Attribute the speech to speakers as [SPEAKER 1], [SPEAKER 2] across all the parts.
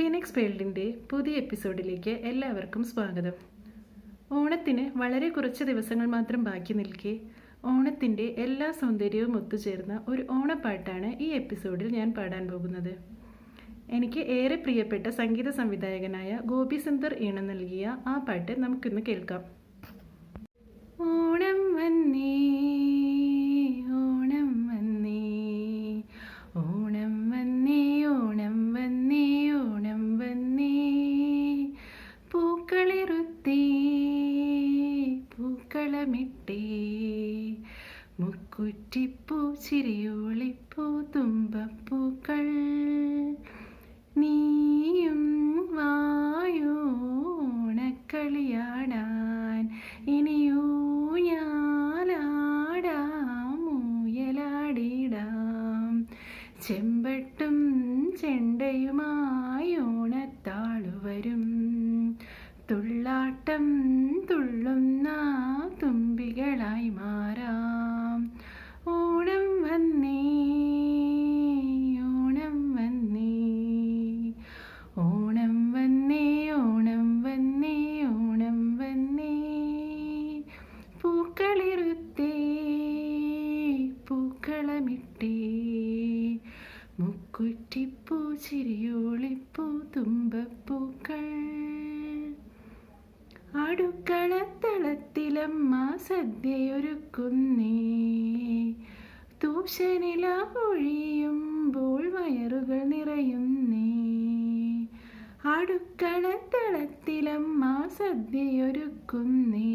[SPEAKER 1] Phoenix വേൾഡിൻ്റെ പുതിയ എപ്പിസോഡിലേക്ക് എല്ലാവർക്കും സ്വാഗതം. ഓണത്തിന് വളരെ കുറച്ച് ദിവസങ്ങൾ മാത്രം ബാക്കി നിൽക്കെ ഓണത്തിൻ്റെ എല്ലാ സൗന്ദര്യവും ഒത്തുചേർന്ന ഒരു ഓണപ്പാട്ടാണ് ഈ എപ്പിസോഡിൽ ഞാൻ പാടാൻ പോകുന്നത്. എനിക്ക് ഏറെ പ്രിയപ്പെട്ട സംഗീത സംവിധായകനായ ഗോപി സുന്ദർ ഈണം നൽകിയ ആ പാട്ട് നമുക്കിന്ന് കേൾക്കാം. ഓണം വന്നേ ഓണം വന്നേ ഓണം വന്നേ ഓണം വന്നേ ഓണം വന്നേ പൂക്കളിറുത്തേ പൂക്കളമിട്ടേ മുക്കുറ്റിപ്പൂ ചിരിയോളിപ്പൂ തുമ്പപ്പൂക്കൾ നീയും വായോ ഓണക്കളിയാടാൻ ഇനിയോ ഞാലാടാം ഊയലാടിടാം ചെമ്പട്ടും ചെണ്ടയുമായി ഓണത്താളുവരും തുള്ളാട്ടം തുള്ളുന്ന തുമ്പികളായി മാറാം. ഓണം വന്നേ ഓണം വന്നേ ഓണം വന്നേ ഓണം വന്നേ ഓണം വന്നേ പൂക്കളിറുത്തേ പൂക്കളമിട്ടേ മുക്കുറ്റിപ്പൂ ചിരിയോളിപ്പൂ തുമ്പപ്പൂക്കൾ അടുക്കളത്തളത്തിലമ്മ സദ്യയൊരുക്കുന്നേ തൂഷനില ഒഴിയുമ്പോൾ വയറുകൾ നിറയുന്നേ. അടുക്കളത്തളത്തിലമ്മ സദ്യയൊരുക്കുന്നേ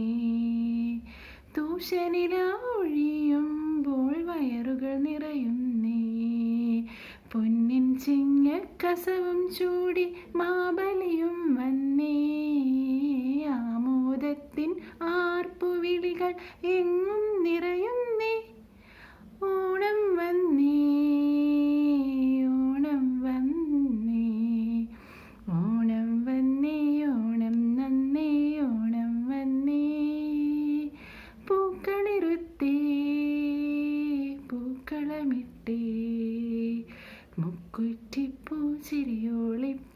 [SPEAKER 1] തൂഷനില ഒഴിയുമ്പോൾ വയറുകൾ നിറയുന്നേ. പൊന്നിൻ ചിങ്ങക്കസവും ചൂടി മാബലിയും വന്നേ ആമോദത്തിൻ ആർപ്പുവിളികൾ എങ്ങും നിറയുന്നേ. ഓണം വന്നേ ഓണം വന്നേ ഓണം വന്നേ ഓണം നന്നേ ഓണം വന്നേ പൂക്കളിറുത്തേ പൂക്കളമിട്ടേ മുക്കുറ്റിപ്പൂ ചിരിയോളിപ്പൂ